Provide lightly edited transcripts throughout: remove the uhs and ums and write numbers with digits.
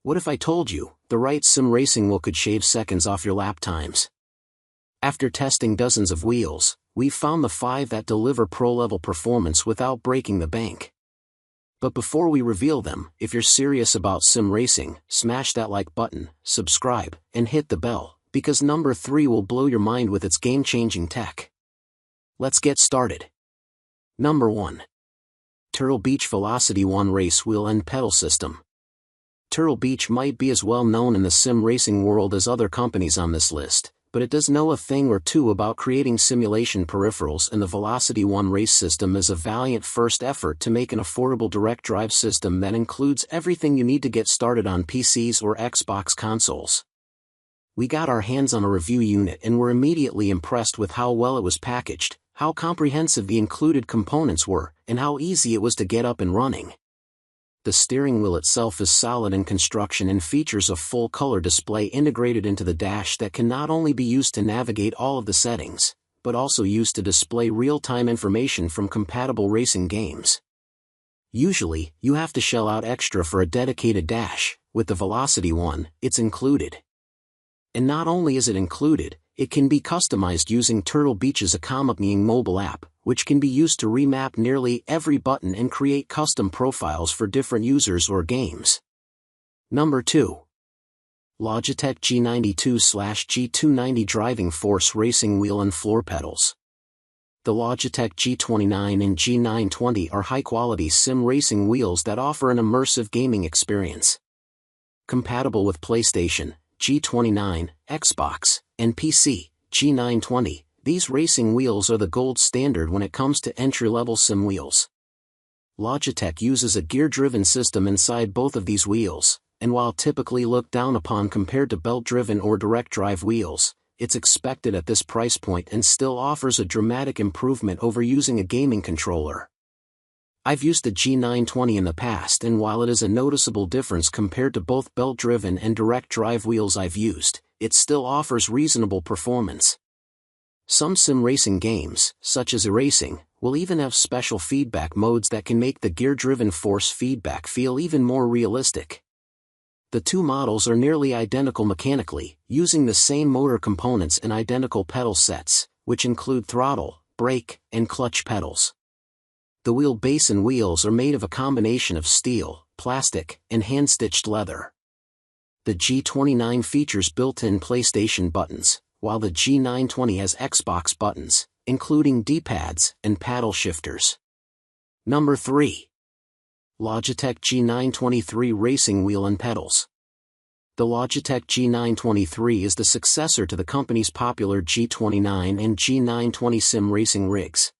What if I told you, the right sim racing wheel could shave seconds off your lap times? After testing dozens of wheels, we've found the 5 that deliver pro-level performance without breaking the bank. But before we reveal them, if you're serious about sim racing, smash that like button, subscribe, and hit the bell, because number 3 will blow your mind with its game-changing tech. Let's get started. Number 1. Turtle Beach VelocityOne Race Wheel and Pedal System. Turtle Beach might be as well known in the sim racing world as other companies on this list, but it does know a thing or two about creating simulation peripherals, and the VelocityOne race system is a valiant first effort to make an affordable direct drive system that includes everything you need to get started on PCs or Xbox consoles. We got our hands on a review unit and were immediately impressed with how well it was packaged, how comprehensive the included components were, and how easy it was to get up and running. The steering wheel itself is solid in construction and features a full-color display integrated into the dash that can not only be used to navigate all of the settings, but also used to display real-time information from compatible racing games. Usually, you have to shell out extra for a dedicated dash. With the VelocityOne, it's included. And not only is it included, it can be customized using Turtle Beach's accompanying mobile app, which can be used to remap nearly every button and create custom profiles for different users or games. Number 2. Logitech G92G290 Driving Force Racing Wheel and Floor Pedals. The Logitech G29 and G920 are high-quality sim racing wheels that offer an immersive gaming experience. Compatible with PlayStation, G29, Xbox, and PC, G920, these racing wheels are the gold standard when it comes to entry-level sim wheels. Logitech uses a gear-driven system inside both of these wheels, and while typically looked down upon compared to belt-driven or direct-drive wheels, it's expected at this price point and still offers a dramatic improvement over using a gaming controller. I've used the G920 in the past, and while it is a noticeable difference compared to both belt-driven and direct-drive wheels I've used, it still offers reasonable performance. Some sim racing games, such as iRacing, will even have special feedback modes that can make the gear-driven force feedback feel even more realistic. The two models are nearly identical mechanically, using the same motor components and identical pedal sets, which include throttle, brake, and clutch pedals. The wheel base and wheels are made of a combination of steel, plastic, and hand-stitched leather. The G29 features built-in PlayStation buttons, while the G920 has Xbox buttons, including D-pads and paddle shifters. Number 3. Logitech G923 Racing Wheel and Pedals. The Logitech G923 is the successor to the company's popular G29 and G920 sim racing rigs.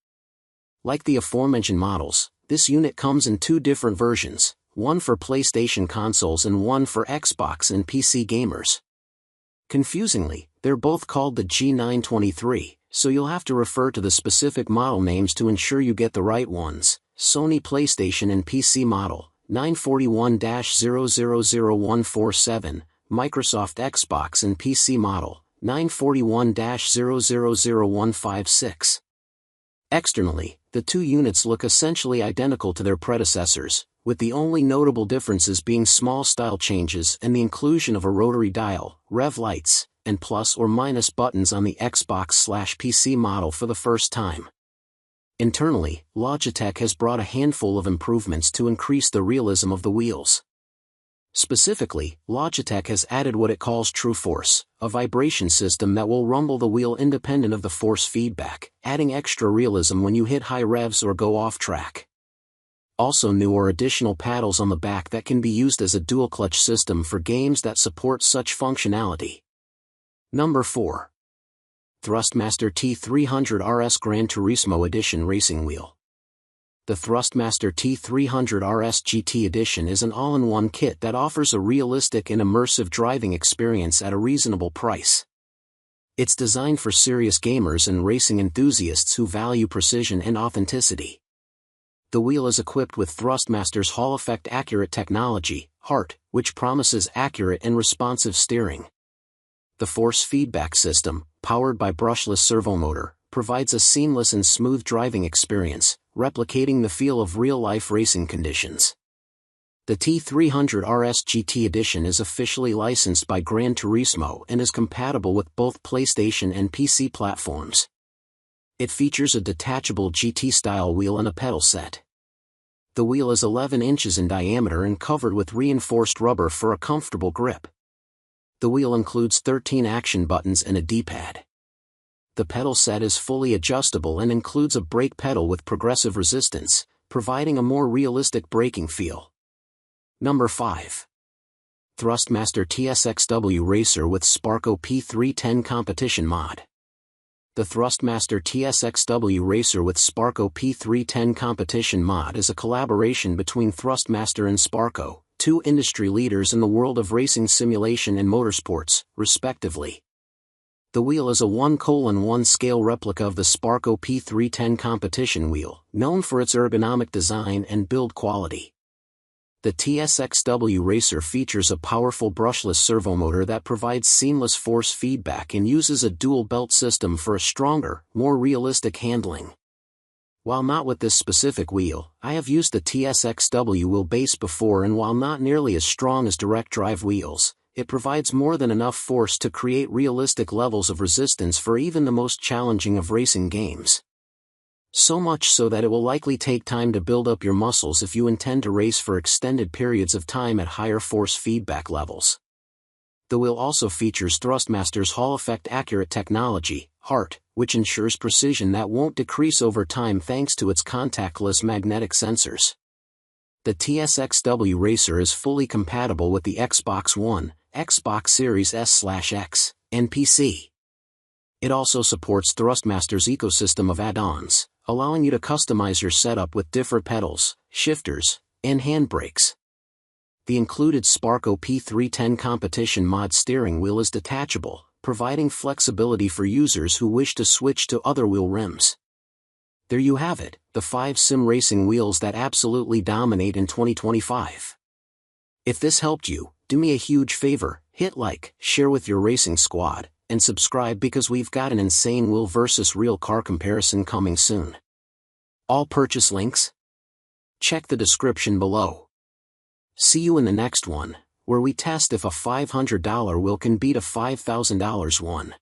Like the aforementioned models, this unit comes in 2 different versions, one for PlayStation consoles and one for Xbox and PC gamers. Confusingly, they're both called the G923, so you'll have to refer to the specific model names to ensure you get the right ones. Sony PlayStation and PC model, 941-000147, Microsoft Xbox and PC model, 941-000156. Externally, the 2 units look essentially identical to their predecessors, with the only notable differences being small style changes and the inclusion of a rotary dial, rev lights, and plus or minus buttons on the Xbox/PC model for the first time. Internally, Logitech has brought a handful of improvements to increase the realism of the wheels. Specifically, Logitech has added what it calls True Force, a vibration system that will rumble the wheel independent of the force feedback, adding extra realism when you hit high revs or go off track. Also new are additional paddles on the back that can be used as a dual clutch system for games that support such functionality. Number 4. Thrustmaster T300 RS Gran Turismo Edition Racing Wheel. The Thrustmaster T300 RS GT Edition is an all-in-one kit that offers a realistic and immersive driving experience at a reasonable price. It's designed for serious gamers and racing enthusiasts who value precision and authenticity. The wheel is equipped with Thrustmaster's Hall Effect Accurate technology, HART, which promises accurate and responsive steering. The force feedback system, powered by brushless servomotor, provides a seamless and smooth driving experience, replicating the feel of real-life racing conditions. The T300RS GT Edition is officially licensed by Gran Turismo and is compatible with both PlayStation and PC platforms. It features a detachable GT-style wheel and a pedal set. The wheel is 11 inches in diameter and covered with reinforced rubber for a comfortable grip. The wheel includes 13 action buttons and a D-pad. The pedal set is fully adjustable and includes a brake pedal with progressive resistance, providing a more realistic braking feel. Number 5. Thrustmaster TSXW Racer with Sparco P310 Competition Mod. The Thrustmaster TSXW Racer with Sparco P310 Competition Mod is a collaboration between Thrustmaster and Sparco, two industry leaders in the world of racing simulation and motorsports, respectively. The wheel is a 1:1 scale replica of the Sparco P310 competition wheel, known for its ergonomic design and build quality. The TSXW Racer features a powerful brushless servomotor that provides seamless force feedback and uses a dual belt system for a stronger, more realistic handling. While not with this specific wheel, I have used the TSXW wheel base before, and while not nearly as strong as direct drive wheels, it provides more than enough force to create realistic levels of resistance for even the most challenging of racing games. So much so that it will likely take time to build up your muscles if you intend to race for extended periods of time at higher force feedback levels. The wheel also features Thrustmaster's Hall Effect Accurate technology, HART, which ensures precision that won't decrease over time thanks to its contactless magnetic sensors. The TSXW Racer is fully compatible with the Xbox One, Xbox Series S/X, and PC. It also supports Thrustmaster's ecosystem of add-ons, allowing you to customize your setup with different pedals, shifters, and handbrakes. The included Sparco P310 Competition Mod steering wheel is detachable, providing flexibility for users who wish to switch to other wheel rims. There you have it, the 5 sim racing wheels that absolutely dominate in 2025. If this helped you, do me a huge favor, hit like, share with your racing squad, and subscribe because we've got an insane wheel versus real car comparison coming soon. All purchase links? Check the description below. See you in the next one, where we test if a $500 wheel can beat a $5,000 one.